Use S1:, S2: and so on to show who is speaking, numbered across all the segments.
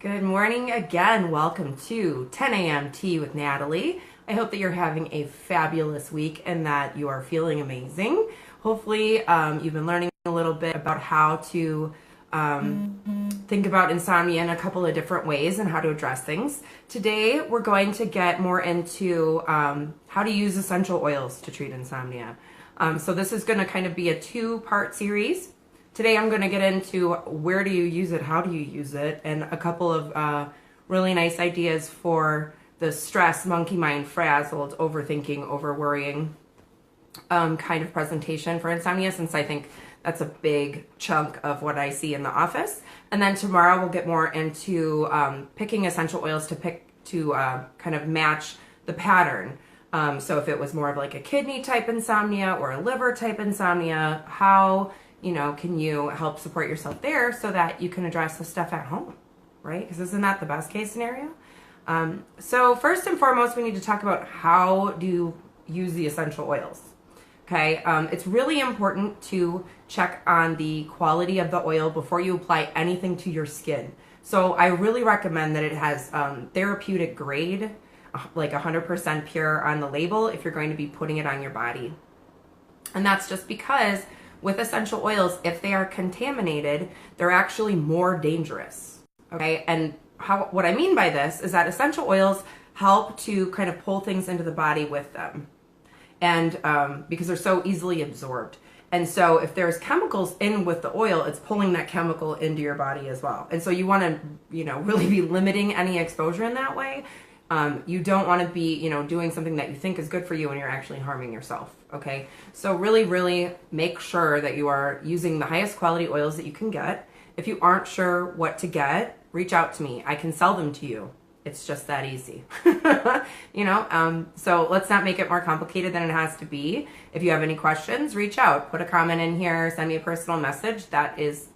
S1: Good morning again. Welcome to 10 a.m. Tea with Natalie. I hope that you're having a fabulous week and that you are feeling amazing. Hopefully, you've been learning a little bit about how to think about insomnia in a couple of different ways and how to address things. Today, we're going to get more into how to use essential oils to treat insomnia. So this is going to kind of be a two-part series. Today I'm going to get into where do you use it, how do you use it, and a couple of really nice ideas for the stress, monkey mind, frazzled, overthinking, over-worrying kind of presentation for insomnia, since I think that's a big chunk of what I see in the office. And then tomorrow we'll get more into picking essential oils to kind of match the pattern. So if it was more of like a kidney type insomnia or a liver type insomnia, how can you help support yourself there so that you can address the stuff at home, right? Because isn't that the best case scenario? So first and foremost, we need to talk about how do you use the essential oils. Okay, it's really important to check on the quality of the oil before you apply anything to your skin. So I really recommend that it has therapeutic grade, like 100% pure on the label if you're going to be putting it on your body. And that's just because with essential oils, if they are contaminated, they're actually more dangerous, okay? And what I mean by this is that essential oils help to kind of pull things into the body with them, and because they're so easily absorbed. And so if there's chemicals in with the oil, it's pulling that chemical into your body as well. And so you want to, really be limiting any exposure in that way. You don't want to be, doing something that you think is good for you when you're actually harming yourself, okay? So really, really make sure that you are using the highest quality oils that you can get. If you aren't sure what to get, reach out to me. I can sell them to you. It's just that easy, So let's not make it more complicated than it has to be. If you have any questions, reach out. Put a comment in here. Send me a personal message. That is,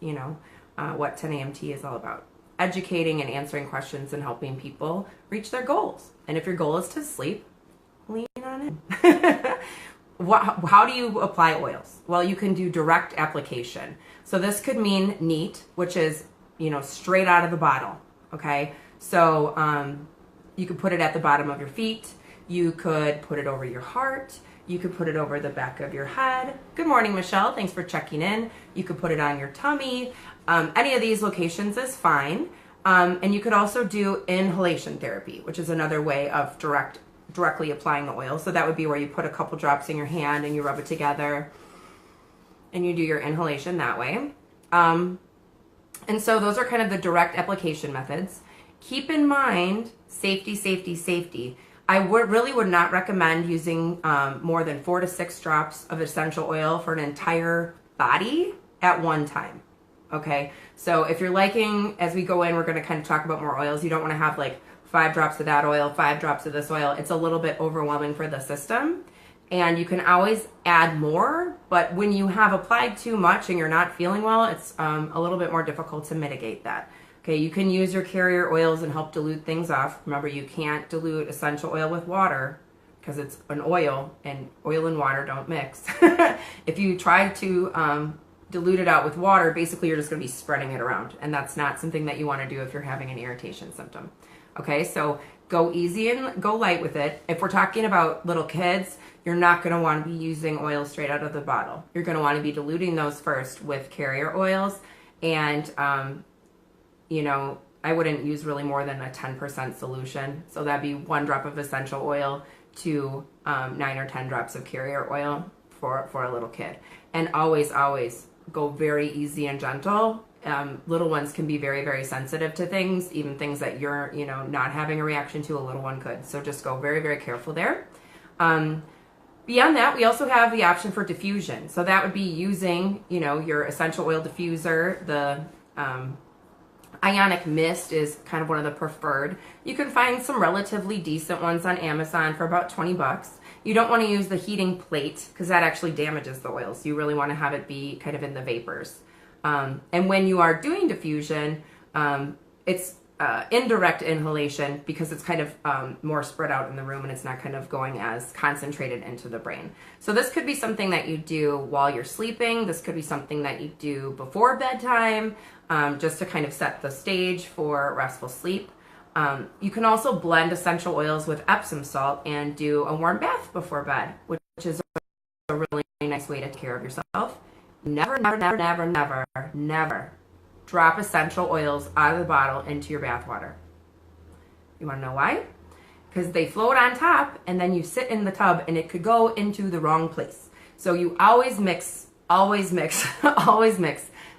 S1: what 10 a.m. tea is all about. Educating and answering questions and helping people reach their goals. And if your goal is to sleep, lean on it. How do you apply oils? Well, you can do direct application. So this could mean neat, which is, straight out of the bottle, okay? So you could put it at the bottom of your feet. You could put it over your heart. You could put it over the back of your head. Good morning, Michelle. Thanks for checking in. You could put it on your tummy. Any of these locations is fine. And you could also do inhalation therapy, which is another way of directly applying the oil. So that would be where you put a couple drops in your hand and you rub it together and you do your inhalation that way. And so those are kind of the direct application methods. Keep in mind, safety, safety, safety. I really would not recommend using more than 4 to 6 drops of essential oil for an entire body at one time. Okay, so if you're liking, as we go in, we're going to kind of talk about more oils. You don't want to have like 5 drops of that oil, 5 drops of this oil. It's a little bit overwhelming for the system. And you can always add more, but when you have applied too much and you're not feeling well, it's a little bit more difficult to mitigate that. Okay, you can use your carrier oils and help dilute things off. Remember, you can't dilute essential oil with water because it's an oil, and oil and water don't mix. If you try to dilute it out with water, basically you're just going to be spreading it around, and that's not something that you want to do if you're having an irritation symptom. Okay, so go easy and go light with it. If we're talking about little kids, you're not going to want to be using oil straight out of the bottle. You're going to want to be diluting those first with carrier oils, and I wouldn't use really more than a 10% solution. So that'd be 1 drop of essential oil to 9 or 10 drops of carrier oil for a little kid. And always, always go very easy and gentle. Little ones can be very, very sensitive to things, even things that you're, not having a reaction to, a little one could. So just go very, very careful there. Beyond that, we also have the option for diffusion. So that would be using, your essential oil diffuser. The Ionic Mist is kind of one of the preferred. You can find some relatively decent ones on Amazon for about 20 bucks. You don't want to use the heating plate because that actually damages the oils. You really want to have it be kind of in the vapors. And when you are doing diffusion, it's indirect inhalation because it's kind of more spread out in the room and it's not kind of going as concentrated into the brain. So this could be something that you do while you're sleeping. This could be something that you do before bedtime. just to kind of set the stage for restful sleep. You can also blend essential oils with Epsom salt and do a warm bath before bed, which is a really nice way to take care of yourself. Never, never, never, never, never, never drop essential oils out of the bottle into your bath water. You want to know why? Because they float on top and then you sit in the tub and it could go into the wrong place. So you always mix, always mix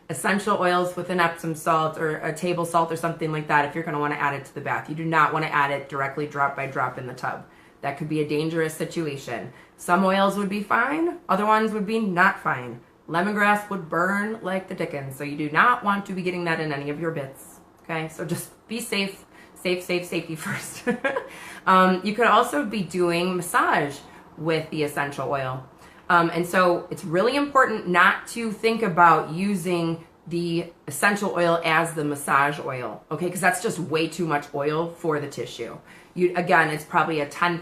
S1: essential oils with an Epsom salt or a table salt or something like that if you're going to want to add it to the bath. You do not want to add it directly drop by drop in the tub. That could be a dangerous situation. Some oils would be fine, other ones would be not fine. Lemongrass would burn like the dickens, so you do not want to be getting that in any of your bits. Okay, so just be safe. Safety first. You could also be doing massage with the essential oil. And so it's really important not to think about using the essential oil as the massage oil, okay? Because that's just way too much oil for the tissue. Again, it's probably a 10%,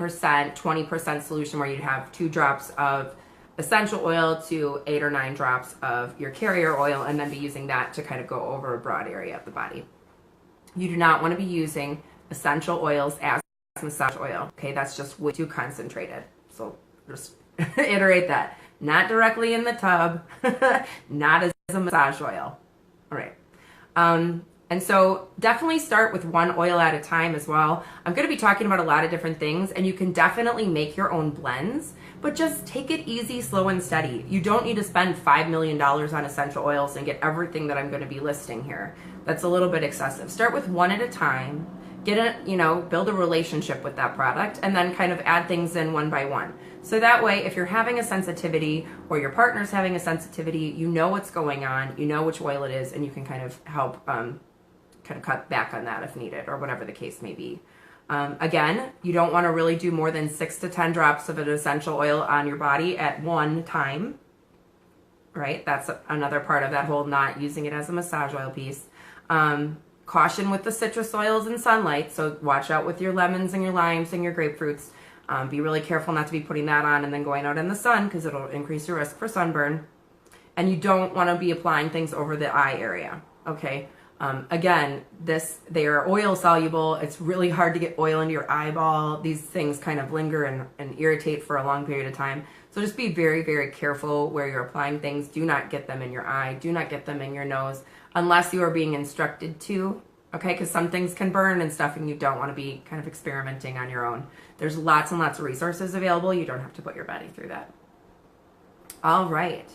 S1: 20% solution where you'd have 2 drops of essential oil to 8 or 9 drops of your carrier oil, and then be using that to kind of go over a broad area of the body. You do not want to be using essential oils as massage oil, okay? That's just way too concentrated. So just iterate that. Not directly in the tub, not as a massage oil. All right. And so definitely start with one oil at a time as well. I'm going to be talking about a lot of different things, and you can definitely make your own blends, but just take it easy, slow and steady. You don't need to spend $5 million on essential oils and get everything that I'm going to be listing here. That's a little bit excessive. Start with one at a time. Build a relationship with that product, and then kind of add things in one by one. So that way, if you're having a sensitivity or your partner's having a sensitivity, you know what's going on, you know which oil it is, and you can kind of help kind of cut back on that if needed, or whatever the case may be. Again, you don't want to really do more than 6 to 10 drops of an essential oil on your body at one time, right? That's another part of that whole not using it as a massage oil piece. Caution with the citrus oils and sunlight, so watch out with your lemons and your limes and your grapefruits. Be really careful not to be putting that on and then going out in the sun, because it'll increase your risk for sunburn. And you don't want to be applying things over the eye area, okay? Again, they are oil soluble. It's really hard to get oil into your eyeball. These things kind of linger and irritate for a long period of time. So just be very, very careful where you're applying things. Do not get them in your eye. Do not get them in your nose unless you are being instructed to, okay? Because some things can burn and stuff, and you don't want to be kind of experimenting on your own. There's lots and lots of resources available. You don't have to put your body through that. All right.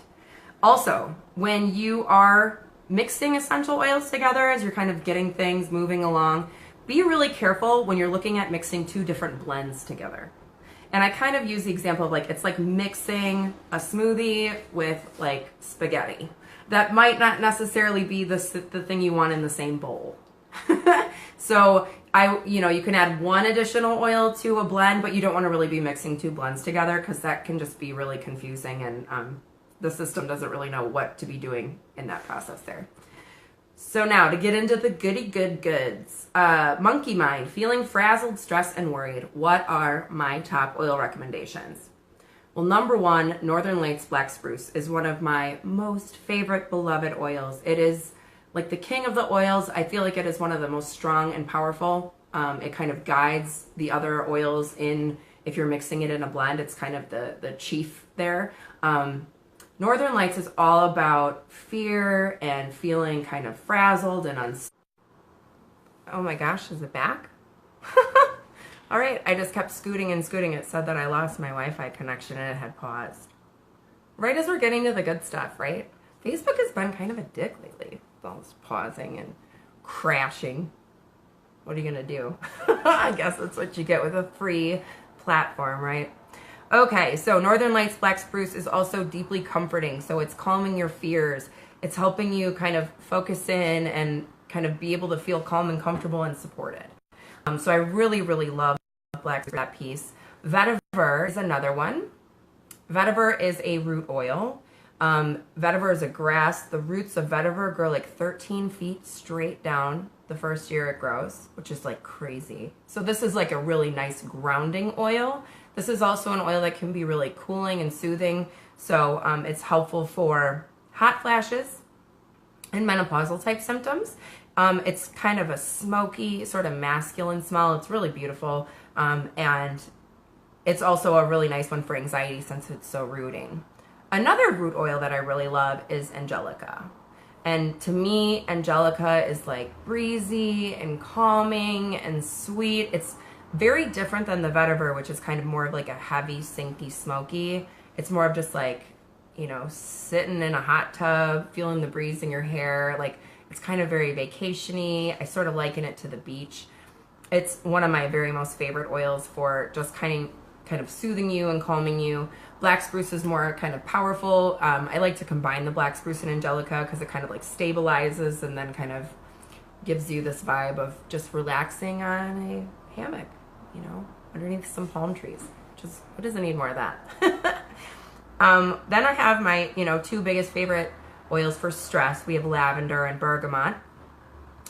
S1: Also, when you are mixing essential oils together as you're kind of getting things moving along, be really careful when you're looking at mixing 2 different blends together. And I kind of use the example of it's like mixing a smoothie with like spaghetti. That might not necessarily be the thing you want in the same bowl. So you can add 1 additional oil to a blend, but you don't want to really be mixing 2 blends together, because that can just be really confusing, and the system doesn't really know what to be doing in that process there. So now to get into the goody good goods. Monkey mind, feeling frazzled, stressed, and worried. What are my top oil recommendations? Well, number 1, Northern Lights Black Spruce is one of my most favorite beloved oils. It is like the king of the oils. I feel like it is one of the most strong and powerful. It kind of guides the other oils in, if you're mixing it in a blend, it's kind of the chief there. Northern Lights is all about fear and feeling kind of frazzled and Oh my gosh, is it back? All right, I just kept scooting and scooting. It said that I lost my Wi-Fi connection and it had paused. Right as we're getting to the good stuff, right? Facebook has been kind of a dick lately. All this pausing and crashing. What are you gonna do? I guess that's what you get with a free platform, right? Okay, so Northern Lights Black Spruce is also deeply comforting. So it's calming your fears. It's helping you kind of focus in and kind of be able to feel calm and comfortable and supported. So I really, really love Black Spruce, that piece. Vetiver is another one. Vetiver is a root oil. Vetiver is a grass. The roots of vetiver grow like 13 feet straight down the first year it grows, which is like crazy. So this is like a really nice grounding oil. This is also an oil that can be really cooling and soothing. So it's helpful for hot flashes. and menopausal type symptoms. It's kind of a smoky, sort of masculine smell. It's really beautiful. And it's also a really nice one for anxiety since it's so rooting. Another root oil that I really love is Angelica. And to me, Angelica is like breezy and calming and sweet. It's very different than the vetiver, which is kind of more of like a heavy, sinky, smoky. It's more of just like, you know, sitting in a hot tub, feeling the breeze in your hair. Like, it's kind of very vacation-y. I sort of liken it to the beach. It's one of my very most favorite oils for just kind of soothing you and calming you. Black spruce is more kind of powerful. I like to combine the black spruce and Angelica because it kind of like stabilizes and then kind of gives you this vibe of just relaxing on a hammock, you know, underneath some palm trees. Just, who doesn't need more of that? Then I have my, you know, two biggest favorite oils for stress. We have lavender and bergamot.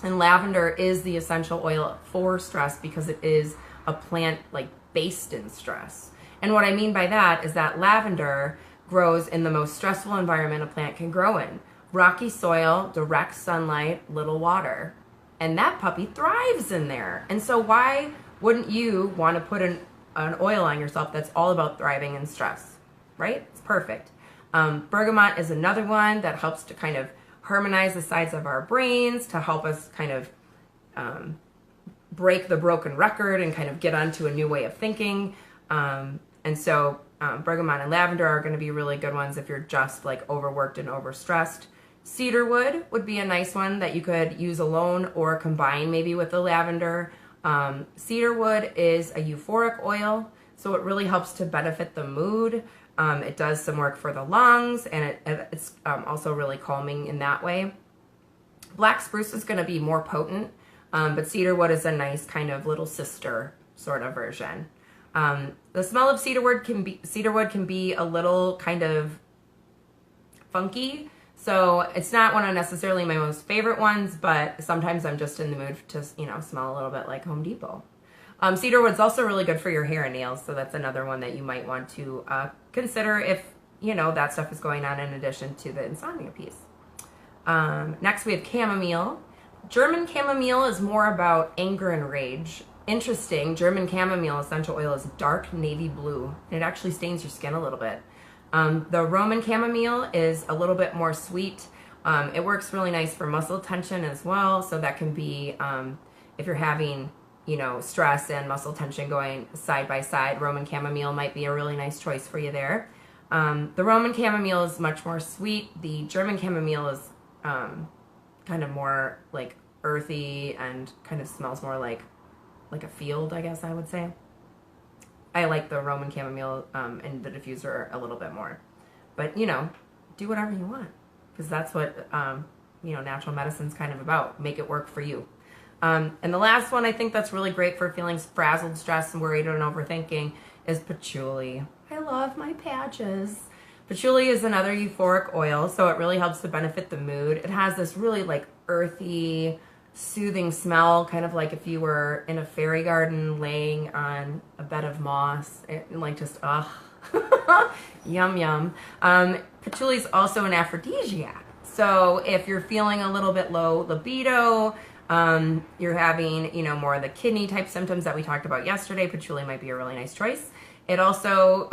S1: And lavender is the essential oil for stress because it is a plant like based in stress. And what I mean by that is that lavender grows in the most stressful environment a plant can grow in. Rocky soil, direct sunlight, little water. And that puppy thrives in there. And so why wouldn't you want to put an oil on yourself that's all about thriving in stress, right? It's perfect. Bergamot is another one that helps to kind of harmonize the sides of our brains to help us kind of break the broken record and kind of get onto a new way of thinking. And so bergamot and lavender are going to be really good ones if you're just like overworked and overstressed. Cedarwood would be a nice one that you could use alone or combine maybe with the lavender. Cedarwood is a euphoric oil, so it really helps to benefit the mood. It does some work for the lungs, and it's also really calming in that way. Black spruce is going to be more potent, but cedarwood is a nice kind of little sister sort of version. The smell of cedarwood can be a little kind of funky, so it's not one of necessarily my most favorite ones, but sometimes I'm just in the mood to, you know, smell a little bit like Home Depot. Cedarwood's also really good for your hair and nails, so that's another one that you might want to consider if, you know, that stuff is going on in addition to the insomnia piece. Next we have chamomile. German chamomile is more about anger and rage. Interesting, German chamomile essential oil is dark navy blue, and it actually stains your skin a little bit. The Roman chamomile is a little bit more sweet. It works really nice for muscle tension as well, so that can be, if you're having, you know, stress and muscle tension going side by side, Roman chamomile might be a really nice choice for you there. The Roman chamomile is much more sweet. The German chamomile is kind of more like earthy and kind of smells more like a field, I guess I would say. I like the Roman chamomile and the diffuser a little bit more. But, you know, do whatever you want, because that's what, you know, natural medicine's kind of about. Make it work for you. And the last one I think that's really great for feeling frazzled, stressed, and worried and overthinking is patchouli. I love my patches. Patchouli is another euphoric oil, so it really helps to benefit the mood. It has this really like earthy, soothing smell, kind of like if you were in a fairy garden laying on a bed of moss. Like just, yum, yum. Patchouli is also an aphrodisiac. So if you're feeling a little bit low libido, you're having, you know, more of the kidney type symptoms that we talked about yesterday, patchouli might be a really nice choice. It also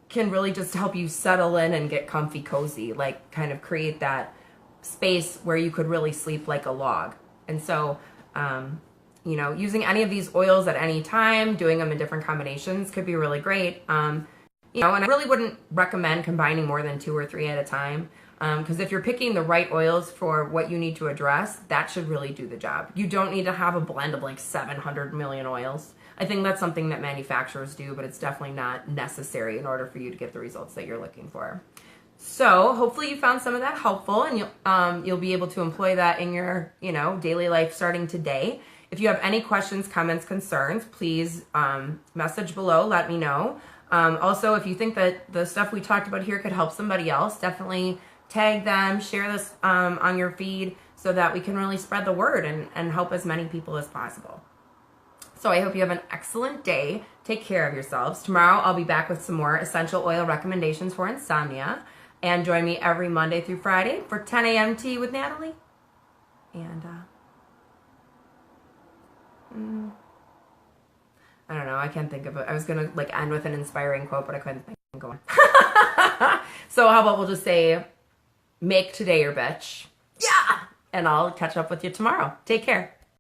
S1: can really just help you settle in and get comfy, cozy, like kind of create that space where you could really sleep like a log. And so, you know, using any of these oils at any time, doing them in different combinations could be really great. You know, and I really wouldn't recommend combining more than 2 or 3 at a time. Because if you're picking the right oils for what you need to address, that should really do the job. You don't need to have a blend of like 700 million oils. I think that's something that manufacturers do, but it's definitely not necessary in order for you to get the results that you're looking for. So hopefully you found some of that helpful, and you'll be able to employ that in your, you know, daily life starting today. If you have any questions, comments, concerns, please message below, let me know. Also, if you think that the stuff we talked about here could help somebody else, definitely tag them, share this on your feed so that we can really spread the word and help as many people as possible. So I hope you have an excellent day. Take care of yourselves. Tomorrow I'll be back with some more essential oil recommendations for insomnia. And join me every Monday through Friday for 10 a.m. tea with Natalie. And I don't know. I can't think of it. I was going to like end with an inspiring quote, but I couldn't think of one. So how about we'll just say, make today your bitch. Yeah! And I'll catch up with you tomorrow. Take care.